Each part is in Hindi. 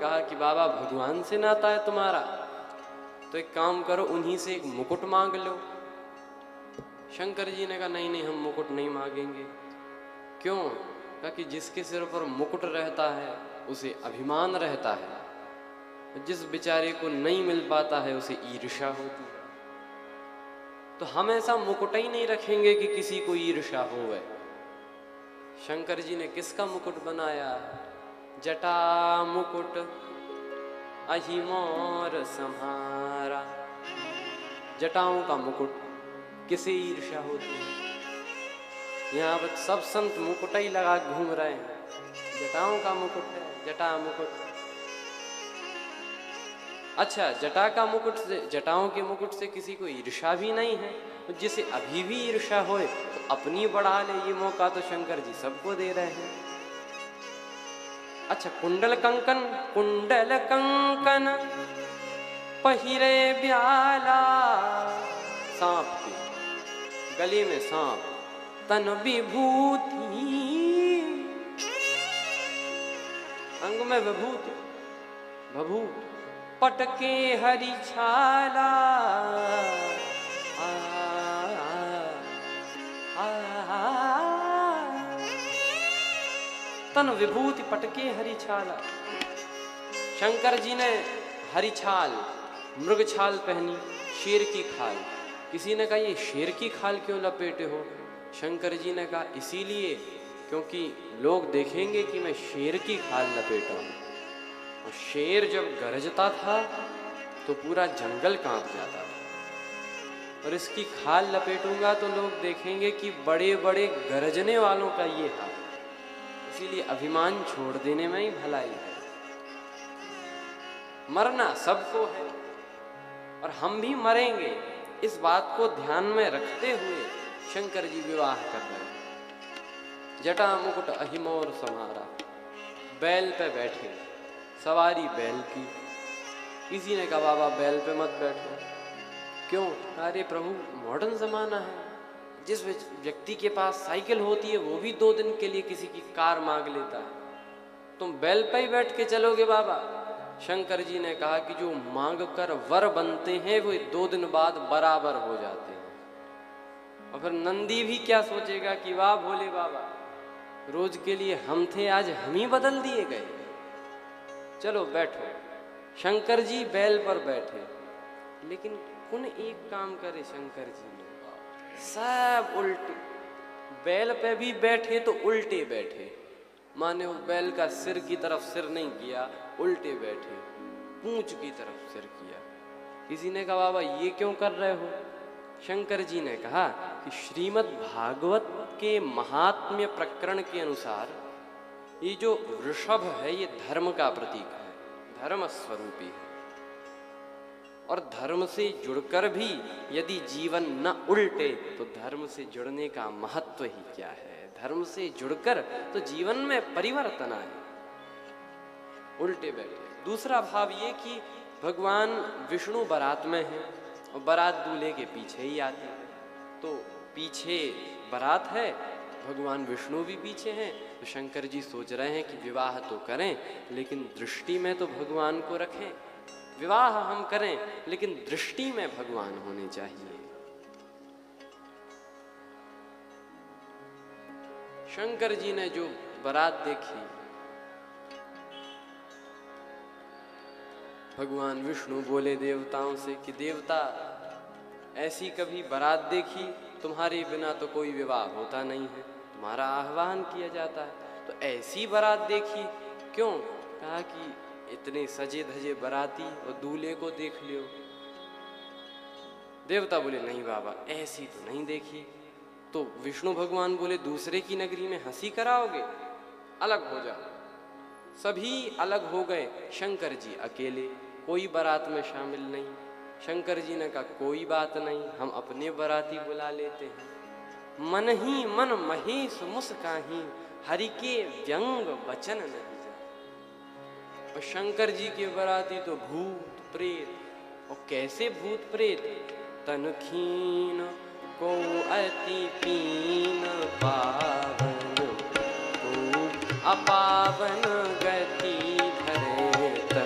कहा कि बाबा भगवान से नाता है तुम्हारा, तो एक काम करो, उन्हीं से एक मुकुट मांग लो। शंकर जी ने कहा नहीं नहीं, हम मुकुट नहीं मांगेंगे। क्यों? कहा कि जिसके सिर पर मुकुट रहता है उसे अभिमान रहता है, जिस बेचारे को नहीं मिल पाता है उसे ईर्ष्या होती है। तो हम ऐसा मुकुट ही नहीं रखेंगे कि किसी को ईर्ष्या होवे। शंकर जी ने किसका मुकुट बनाया? जटा मुकुट अहि मोर सम्हारा। जटाओं का मुकुट, किसे ईर्ष्या होती है? यहाँ पर सब संत मुकुट ही लगा घूम रहे हैं, जटाओं का मुकुट है, जटा मुकुट। अच्छा, जटा का मुकुट से, जटाओं के मुकुट से किसी को ईर्ष्या भी नहीं है, तो जिसे अभी भी ईर्ष्या होए तो अपनी बढ़ा ले। ये मौका तो शंकर जी सबको दे रहे हैं। अच्छा, कुंडल कंकन, कुंडल कंकन पहिरे ब्याला, सांप के गले में सांप, तन विभूति, अंग में विभूति, भभूत, पटके हरि छाला। तन विभूति पटके हरि छाला। शंकर जी ने हरि छाल, मृग छाल पहनी, शेर की खाल। किसी ने कहा ये शेर की खाल क्यों लपेटे हो? शंकर जी ने कहा इसीलिए क्योंकि लोग देखेंगे कि मैं शेर की खाल लपेटा हूं। और शेर जब गरजता था तो पूरा जंगल कांप जाता था, और इसकी खाल लपेटूंगा तो लोग देखेंगे कि बड़े बड़े गरजने वालों का ये हाल। इसीलिए अभिमान छोड़ देने में ही भलाई है। मरना सबको है और हम भी मरेंगे, इस बात को ध्यान में रखते हुए शंकर जी विवाह कर रहे हैं। जटा मुकुट अहि मोर सम्हारा। बैल पे बैठे, सवारी बैल की। किसी ने कहा बाबा बैल पे मत बैठो। क्यों? अरे प्रभु, मॉडर्न जमाना है, जिस व्यक्ति के पास साइकिल होती है वो भी 2 दिन के लिए किसी की कार मांग लेता है, तुम बैल पे ही बैठ के चलोगे बाबा? शंकर जी ने कहा कि जो मांग कर वर बनते हैं वो 2 दिन बाद बराबर हो जाते हैं। और फिर नंदी भी क्या सोचेगा कि वाह भोले बाबा, रोज के लिए हम थे, आज हम ही बदल दिए गए। चलो बैठो। शंकर जी बैल पर बैठे, लेकिन कौन एक काम करे शंकर जी ने, सब उल्टे। बैल पे भी बैठे तो उल्टे बैठे, माने उस बैल का सिर की तरफ सिर नहीं किया, उल्टे बैठे, पूंछ की तरफ सिर किया। किसी ने कहा बाबा ये क्यों कर रहे हो? शंकर जी ने कहा कि श्रीमद् भागवत के महात्म्य प्रकरण के अनुसार ये जो वृषभ है ये धर्म का प्रतीक है, धर्म स्वरूपी है। और धर्म से जुड़कर भी यदि जीवन न उल्टे तो धर्म से जुड़ने का महत्व ही क्या है? धर्म से जुड़कर तो जीवन में परिवर्तन आए। उल्टे बैठे। दूसरा भाव ये कि भगवान विष्णु बारात में है और बारात दूल्हे के पीछे ही आती है, तो पीछे बारात है, भगवान विष्णु भी पीछे हैं। तो शंकर जी सोच रहे हैं कि विवाह तो करें लेकिन दृष्टि में तो भगवान को रखें। विवाह हम करें लेकिन दृष्टि में भगवान होने चाहिए। शंकर जी ने जो बारात देखी, भगवान विष्णु बोले देवताओं से कि देवता, ऐसी कभी बारात देखी? तुम्हारे बिना तो कोई विवाह होता नहीं है, तुम्हारा आह्वान किया जाता है, तो ऐसी बारात देखी। क्यों? कहा कि इतने सजे धजे बाराती और दूल्हे को देख लियो। देवता बोले नहीं बाबा, ऐसी तो नहीं देखी। तो विष्णु भगवान बोले दूसरे की नगरी में हंसी कराओगे, अलग हो जाओ। सभी अलग हो गए, शंकर जी अकेले, कोई बारात में शामिल नहीं। शंकर जी ने कहा कोई बात नहीं, हम अपने बाराती बुला लेते हैं। मन ही मन महेश मुस्काही, हरि के व्यंग वचन नहीं। और शंकर जी के बाराती तो भूत प्रेत, और कैसे भूत प्रेत? तन खीन को अति पीन, पावन को अपावन गति धरे,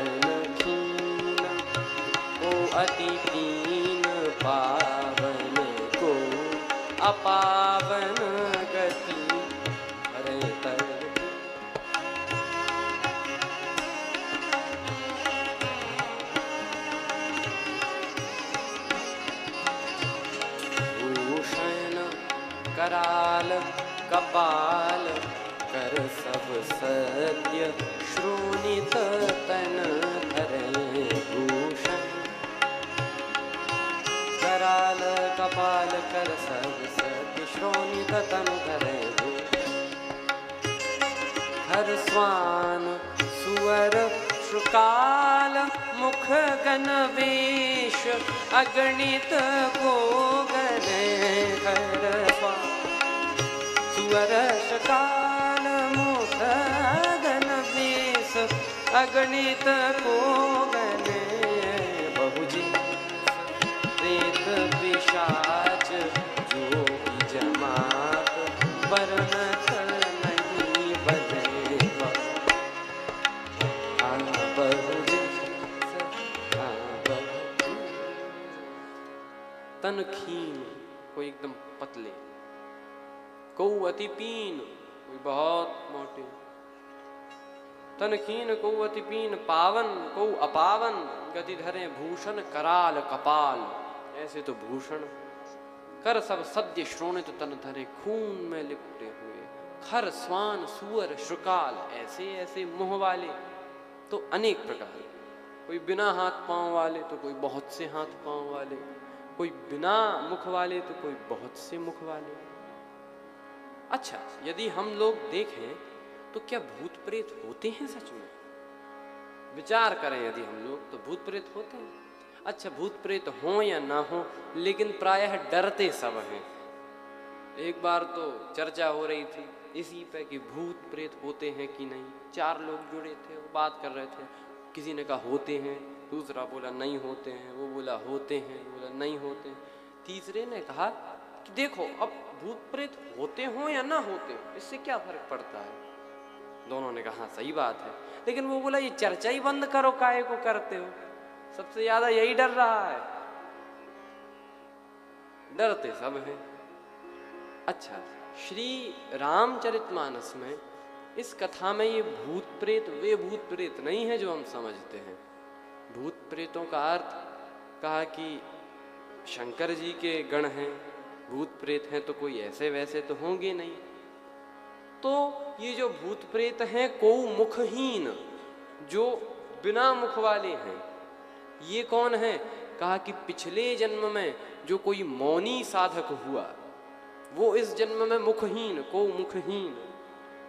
अति दीन पावन को अपावन गति हरे तर। भूषण कराल कपाल कर सब सत्य श्रोणित तन धरे। भूषण कराल कपाल कर सब सत्य श्रोणित तन धरे। हर स्वान सुअर शुकाल मुख गण वेश अगणित को गणे। हर स्वान सुअर शुकाल मुख गण वेश अगणित को गणे। बहुजी प्रेत पिशाच जो भी जमात वर्णत नहीं बने। तन खीन कोई एकदम पतले, कऊ अति पीन कोई बहुत मोटे। तन खीन कऊ अति पीन पावन कऊ अपावन गति धरे। भूषण कराल कपाल ऐसे तो भूषण। कर सब सद्य श्रोणित तन धरे खून में लिपटे हुए। खर स्वान सुअर शुकाल ऐसे ऐसे मुंह वाले तो अनेक प्रकार। कोई बिना हाथ पांव वाले तो कोई बहुत से हाथ पांव वाले। कोई बिना मुख वाले तो कोई बहुत से मुख वाले। अच्छा, यदि हम लोग देखें तो क्या भूत प्रेत होते हैं सच में? विचार करें यदि हम लोग तो भूत प्रेत होते हैं। अच्छा, भूत प्रेत हो या ना हो, लेकिन प्रायः डरते सब हैं। एक बार तो चर्चा हो रही थी इसी पे कि भूत प्रेत होते हैं कि नहीं। 4 लोग जुड़े थे, वो बात कर रहे थे। किसी ने कहा होते हैं, दूसरा बोला नहीं होते हैं, वो बोला होते हैं, बोला नहीं होते हैं। तीसरे ने कहा कि देखो अब भूत प्रेत होते हो या ना होते हो इससे क्या फर्क पड़ता है। दोनों ने कहा सही बात है, लेकिन वो बोला ये चर्चा ही बंद करो, काहे को करते हो। सबसे ज्यादा यही डर रहा है, डरते सब हैं। अच्छा, श्री रामचरितमानस में इस कथा में ये भूत प्रेत वे भूत प्रेत नहीं है जो हम समझते हैं। भूत प्रेतों का अर्थ कहा कि शंकर जी के गण हैं, भूत प्रेत हैं तो कोई ऐसे वैसे तो होंगे नहीं। तो ये जो भूत प्रेत हैं को मुखहीन, जो बिना मुख वाले हैं, ये कौन है? कहा कि पिछले जन्म में जो कोई मौनी साधक हुआ वो इस जन्म में मुखहीन, को मुखहीन।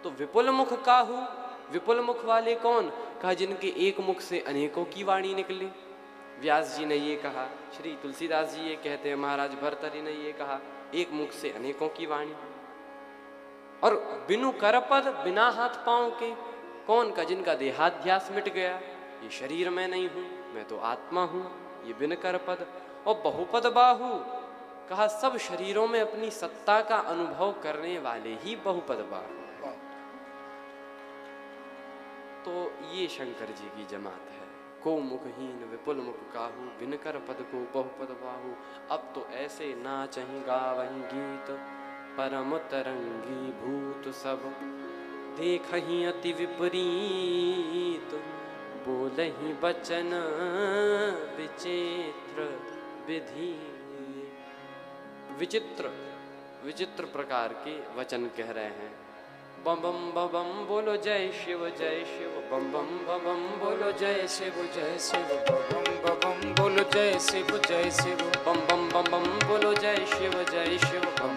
तो विपुल मुख काहू, विपुल मुख वाले कौन? कहा जिनके एक मुख से अनेकों की वाणी निकले। व्यास जी ने ये कहा, श्री तुलसीदास जी ये कहते हैं, महाराज भर्तृहरि ने ये कहा, एक मुख से अनेकों की वाणी। और बिनु करपद, बिना हाथ पांव के कौन? का जिनका देहाध्यास मिट गया, ये शरीर में नहीं हूं, मैं तो आत्मा हूं, ये बिन करपद। और बहुपद बाहु, कहा सब शरीरों में अपनी सत्ता का अनुभव करने वाले ही बहुपद बाहु। तो ये शंकर जी की जमात है। को मुखहीन विपुल मुख काहू, बिन कर पद को बहुपद बाहु। अब तो ऐसे नाचहि गावहि गीत, परम तरंगी भूत सब देखहि अति विपरीत। बोलहि बचन विचित्र विधि। विचित्र विचित्र प्रकार के वचन कह रहे हैं। बम बम बम बोलो जय शिव जय शिव, बम बम बम बोलो जय शिव जय शिव, बम बम बोलो जय शिव जय शिव, बम बम बम बोलो जय शिव जय शिव, बम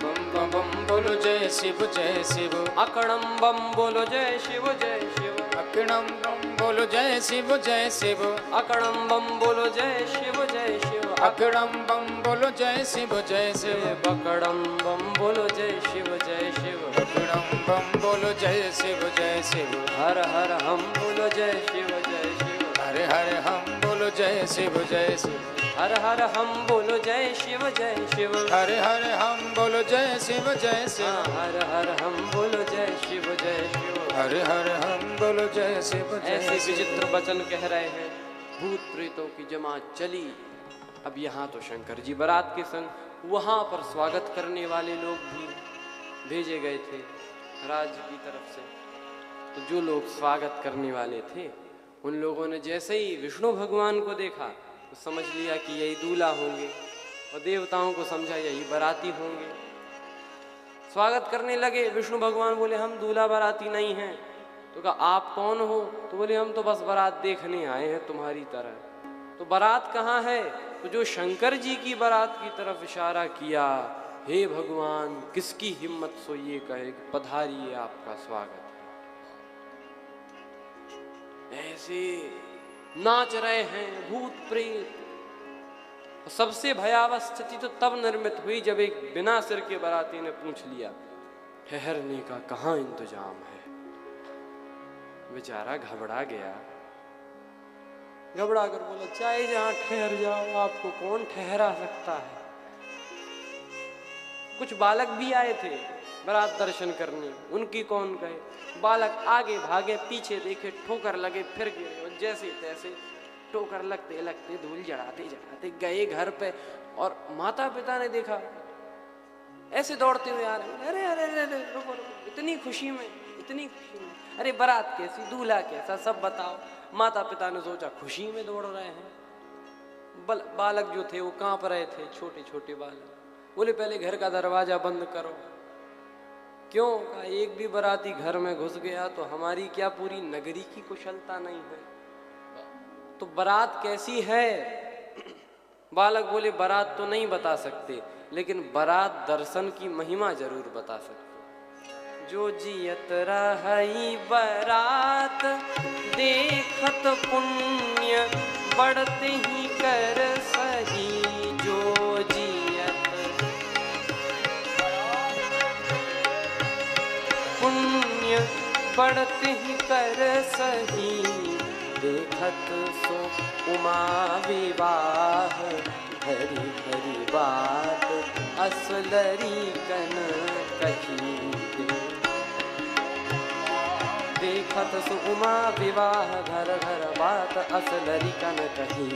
बम बोलो जय शिव जय शिव। अकड़म बम बोलो जय शिव जय शिव, अकड़म बम बोलो जय शिव जय शिव, अकड़म बम बोलो जय शिव जय शिव, अकड़म बम बोलो जय शिव जय शिव, बकड़म बम बोलो जय शिव जय शिव, अकड़म बम बोलो जय शिव जय शिव। हर हर हम बोलो जय शिव जय शिव, हरे हरे हम बोलो जय शिव जय शिव, हर हर हम बोलो जय शिव जय शिव, हरे हरे हम बोलो जय शिव जय शिव, हर हर हम बोलो जय शिव जय शिव, हरे हरे हम बोलो जय शिव जय ऐसे शिव। विचित्र वचन कह रहे हैं। भूत प्रेतों की जमात चली अब यहाँ तो शंकर जी बारात के संग वहाँ पर स्वागत करने वाले लोग भी भेजे गए थे राज्य की तरफ से। तो जो लोग स्वागत करने वाले थे उन लोगों ने जैसे ही विष्णु भगवान को देखा तो समझ लिया कि यही दूल्हा होंगे, और देवताओं को समझा यही बाराती होंगे। स्वागत करने लगे। विष्णु भगवान बोले हम दूल्हा बाराती नहीं हैं। तो कहा आप कौन हो? तो बोले हम तो बस बारात देखने आए हैं तुम्हारी तरह। तो बारात कहाँ है? तो जो शंकर जी की बारात की तरफ इशारा किया, हे भगवान किसकी हिम्मत सो ये कहे कि पधारिए आपका स्वागत है। ऐसे नाच रहे हैं भूत प्रेत। सबसे भयावह स्थिति तो तब निर्मित हुई जब एक बिना सिर के बाराती ने पूछ लिया ठहरने का कहाँ इंतजाम है। बेचारा घबरा गया, घबरा कर बोला चाहे जहां ठहर जाओ, आपको कौन ठहरा सकता है। कुछ बालक भी आए थे बारात दर्शन करने, उनकी कौन कहे। बालक आगे भागे, पीछे देखे, ठोकर लगे, फिर गिरे, और जैसे तैसे ठोकर लगते लगते धूल जड़ाते जड़ाते गए घर पे। और माता पिता ने देखा ऐसे दौड़ते हुए आ रहे। अरे अरे अरे अरे रुको रुको, इतनी खुशी में, इतनी खुशी में, अरे बारात कैसी, दूल्हा कैसा, सब बताओ। माता पिता ने सोचा खुशी में दौड़ रहे हैं। बालक जो थे वो कांप रहे थे, छोटे छोटे बालक। बोले पहले घर का दरवाजा बंद करो। क्यों? कहा एक भी बाराती घर में घुस गया तो हमारी क्या पूरी नगरी की कुशलता नहीं है। तो बारात कैसी है? बालक बोले बारात तो नहीं बता सकते, लेकिन बारात दर्शन की महिमा जरूर बता सकते। जो जियत रही बारात देखत पुण्य बढ़ते ही कर सही। जो जियत पुण्य बढ़ते ही कर सही। देखत सो उमा विवाह हरी हरी बात असलरी कन कही। देखत सो उमा विवाह घर घर बात असलरी कन कही।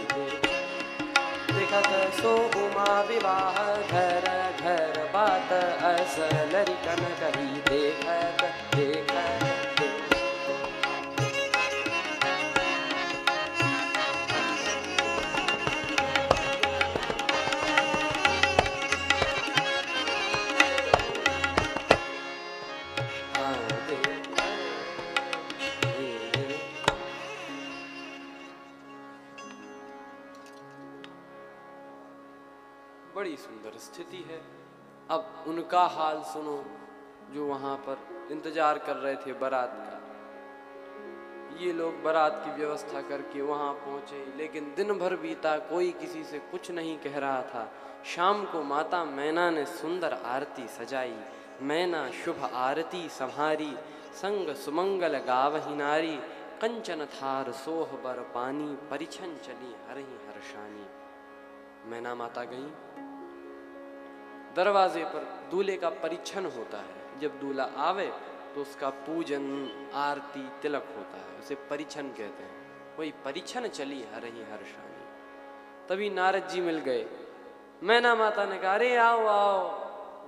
देखत सो उमा विवाह घर घर बात असलरी कन कही। देखत देखत बड़ी सुंदर स्थिति है। अब उनका हाल सुनो जो वहां पर इंतजार कर रहे थे बारात का। ये लोग बारात की व्यवस्था करके वहां पहुंचे, लेकिन दिन भर बीता, कोई किसी से कुछ नहीं कह रहा था। शाम को माता मैना ने सुंदर आरती सजाई। मैना शुभ आरती संहारी, संग सुमंगल गावही नारी। कंचन थार सोह बर पानी, परिछन चली हरहि हर्षानी। मैना माता गई। दरवाजे पर दूल्हे का परिछन होता है। जब दूल्हा आवे तो उसका पूजन आरती तिलक होता है, उसे परिछन कहते हैं। वही परिछन चली हरहि हर्षानी। तभी नारद जी मिल गए। मैना माता ने कहा अरे आओ आओ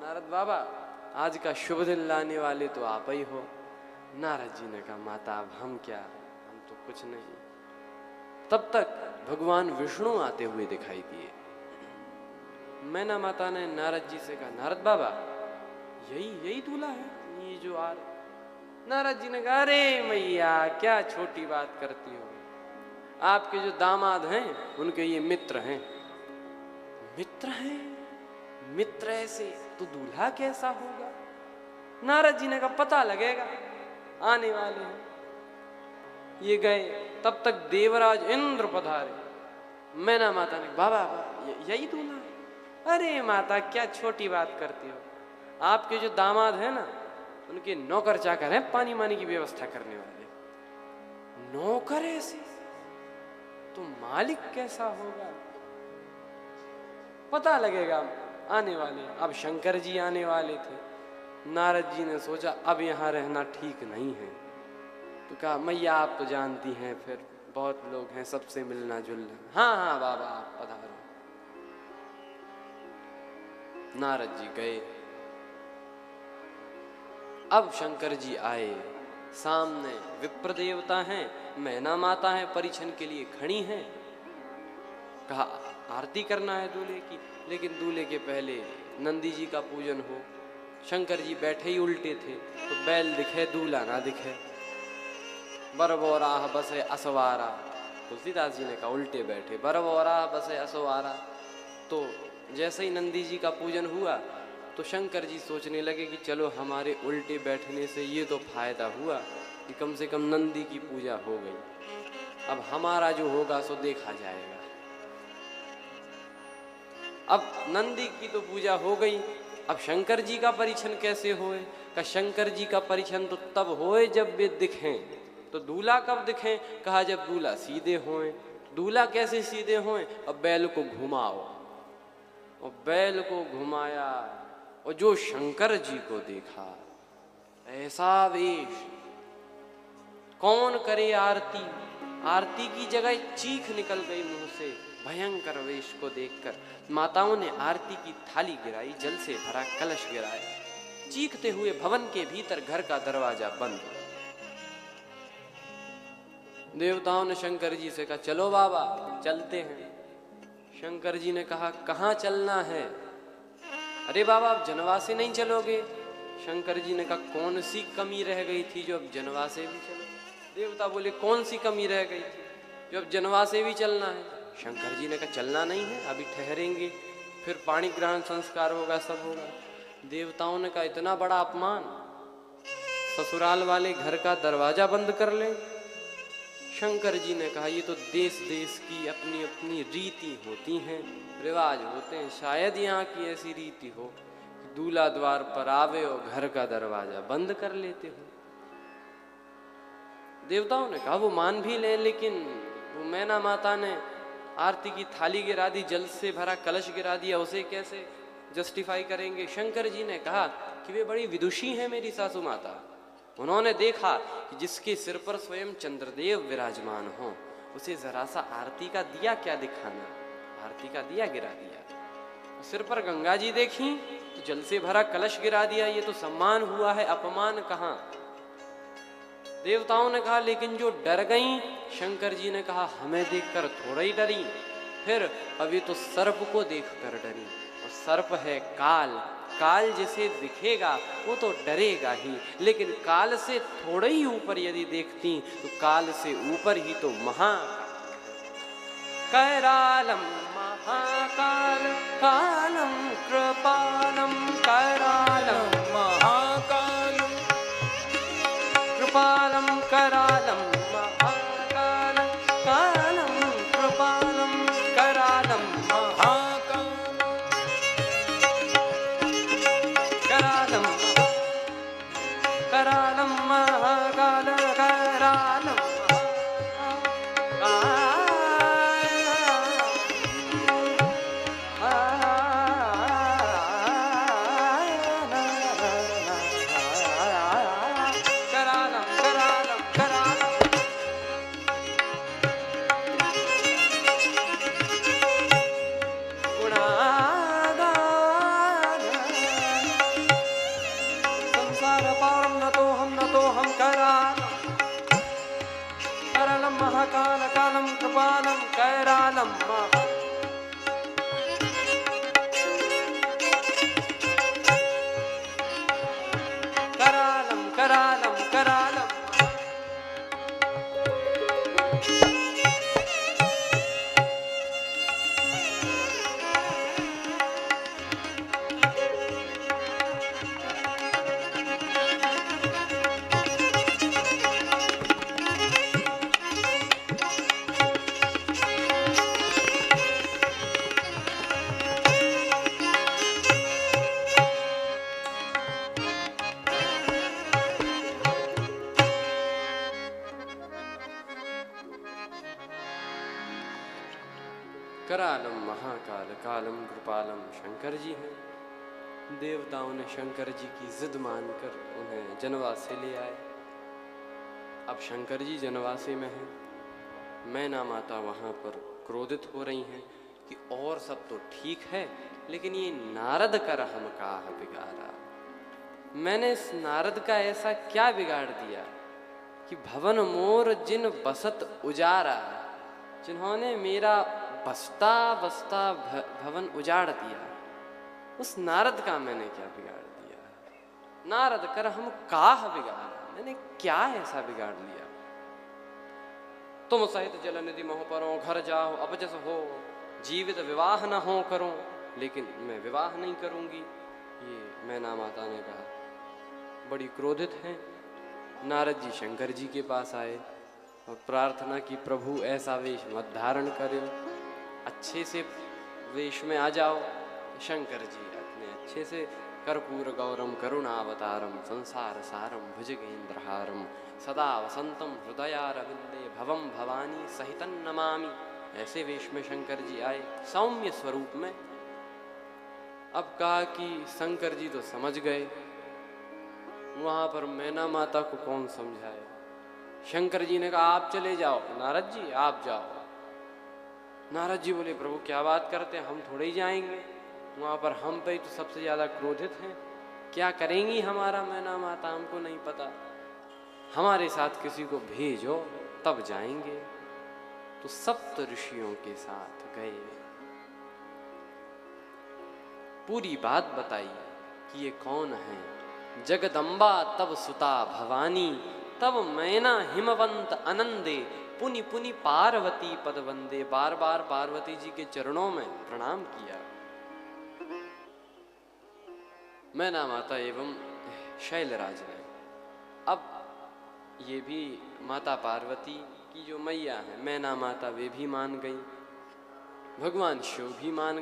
नारद बाबा, आज का शुभ दिन लाने वाले तो आप ही हो। नारद जी ने कहा माता अब हम क्या, हम तो कुछ नहीं। तब तक भगवान विष्णु आते हुए दिखाई दिए। मैना माता ने नारद जी से कहा नारद बाबा यही दूल्हा है ये जो आ रहा। नारद जी ने कहा अरे मैया क्या छोटी बात करती हो, आपके जो दामाद हैं उनके ये मित्र हैं। मित्र हैं? मित्र ऐसे तो दूल्हा कैसा होगा? नारद जी ने कहा पता लगेगा, आने वाले हैं। ये गए, तब तक देवराज इंद्र पधारे। मैना माता ने बाबा यही दूल्हा है। अरे माता क्या छोटी बात करती हो, आपके जो दामाद हैं ना उनके नौकर चाकर हैं, पानी मानी की व्यवस्था करने वाले। नौकर ऐसे तो मालिक कैसा होगा? पता लगेगा, आने वाले। अब शंकर जी आने वाले थे। नारद जी ने सोचा अब यहाँ रहना ठीक नहीं है, तो कहा मैया आप तो जानती हैं, फिर बहुत लोग हैं, सबसे मिलना जुलना। हाँ हाँ बाबा आप पधारो। नारद जी गए। अब शंकर जी आए, सामने विप्र देवता हैं, मैना माता हैं, परीक्षण के लिए खड़ी हैं। कहा आरती करना है दूल्हे की, लेकिन दूल्हे के पहले नंदी जी का पूजन हो। शंकर जी बैठे ही उल्टे थे, तो बैल दिखे दूल्हा ना दिखे। बरबोराह बसे असवारा, तुलसीदास जी ने कहा उल्टे बैठे, बरबोराह बसे असवारा। तो जैसे ही नंदी जी का पूजन हुआ तो शंकर जी सोचने लगे कि चलो हमारे उल्टे बैठने से ये तो फायदा हुआ कि कम से कम नंदी की पूजा हो गई, अब हमारा जो होगा सो देखा जाएगा। अब नंदी की तो पूजा हो गई, अब शंकर जी का परीक्षण कैसे होए? का शंकर जी का परीक्षण तो तब होए जब वे दिखें। तो दूल्हा कब दिखें? कहा जब दूल्हा सीधे होए। दूल्हा कैसे सीधे होए? अब बैल को घुमाओ, और बैल को घुमाया और जो शंकर जी को देखा, ऐसा वेश, कौन करे आरती, आरती की जगह चीख निकल गई मुंह से। भयंकर वेश को देखकर माताओं ने आरती की थाली गिराई, जल से भरा कलश गिराया। चीखते हुए भवन के भीतर घर का दरवाजा बंद। देवताओं ने शंकर जी से कहा चलो बाबा चलते हैं। शंकर जी ने कहा कहाँ चलना है? अरे बाबा आप जनवासे नहीं चलोगे? शंकर जी ने कहा कौन सी कमी रह गई थी जो अब जनवासे भी चलो? देवता बोले कौन सी कमी रह गई थी जो अब जनवासे भी चलना है? शंकर जी ने कहा चलना नहीं है, अभी ठहरेंगे, फिर पाणी ग्रहण संस्कार होगा, सब होगा। देवताओं ने कहा इतना बड़ा अपमान, ससुराल वाले घर का दरवाजा बंद कर ले। शंकर जी ने कहा ये तो देश देश की अपनी अपनी रीति होती हैं, रिवाज होते हैं, शायद यहाँ की ऐसी रीति हो कि दूल्हा द्वार पर आवे और घर का दरवाजा बंद कर लेते हो। देवताओं ने कहा वो मान भी ले, लेकिन वो मैना माता ने आरती की थाली गिरा दी, जल से भरा कलश गिरा दिया, उसे कैसे जस्टिफाई करेंगे? शंकर जी ने कहा कि वे बड़ी विदुषी हैं मेरी सासू माता, उन्होंने देखा कि जिसके सिर पर स्वयं चंद्रदेव विराजमान हो उसे जरा सा आरती का दिया क्या दिखाना, आरती का दिया गिरा दिया। सिर पर गंगा जी देखी तो जल से भरा कलश गिरा दिया, ये तो सम्मान हुआ है, अपमान कहाँ? देवताओं ने कहा लेकिन जो डर गईं, शंकर जी ने कहा हमें देखकर थोड़ा ही डरी, फिर अभी तो सर्प को देखकर डरी, और सर्प है काल, काल जिसे दिखेगा वो तो डरेगा ही, लेकिन काल से थोड़े ही ऊपर यदि देखती तो काल से ऊपर ही तो करालम महाकाल कालम कृपालम, करालम महाकालम कृपालम, करालम महाकालम कालम कृपालम, करालम महाकालम करालम करालम महाकाल करालम महाकाल कालम कृपालम करालम करालम करालम करालम। करालम महाकाल कालम कृपालम शंकर जी हैं। देवताओं ने शंकर जी की जिद मानकर उन्हें जनवासे ले आए। अब शंकर जी जनवासे में हैं, मैना माता वहाँ पर क्रोधित हो रही हैं कि और सब तो ठीक है, लेकिन ये नारद कर हम काह बिगाड़ा। मैंने इस नारद का ऐसा क्या बिगाड़ दिया कि भवन मोर जिन बसत उजारा, जिन्होंने मेरा बसता बसता भवन उजाड़ दिया, उस नारद का मैंने क्या बिगाड़ दिया। नारद कर हम काह बिगाड़ा, मैंने क्या ऐसा बिगाड़ लिया। तुम सहित जल निधि मोह परो, घर जाओ अब जस हो, जीवित विवाह न हो करो, लेकिन मैं विवाह नहीं करूंगी, ये मैना माता ने कहा। बड़ी क्रोधित हैं। नारद जी शंकर जी के पास आए और प्रार्थना की, प्रभु ऐसा वेश मत धारण करो, अच्छे से वेश में आ जाओ। शंकर जी अपने अच्छे से कर्पूर गौरम करुणावतारम संसार सारम भुजगेंद्रहारम सदा वसंतम हृदयारविंदे भवम भवानी सहितं नमामि, ऐसे वेश में शंकर जी आए सौम्य स्वरूप में। अब कहा कि शंकर जी तो समझ गए, वहां पर मैना माता को कौन समझाए। शंकर जी ने कहा आप चले जाओ, नारद जी आप जाओ। नारद जी बोले प्रभु क्या बात करते हैं, हम थोड़े ही जाएंगे, वहां पर हम पे तो सबसे ज्यादा क्रोधित हैं, क्या करेंगी हमारा मैना माता हमको नहीं पता, हमारे साथ किसी को भेजो तब जाएंगे। तो सप्त ऋषियों के साथ गए, पूरी बात बताई कि ये कौन है। जगदम्बा तब सुता भवानी, तब मैना हिमवंत आनंदे, पुनि पुनि पार्वती पद वंदे। बार बार पार्वती जी के चरणों में प्रणाम किया। मैना माता एवं शैलराज ने, अब ये भी माता पार्वती की जो मैया है मैना माता, वे भी मान गई, भगवान शिव भी मान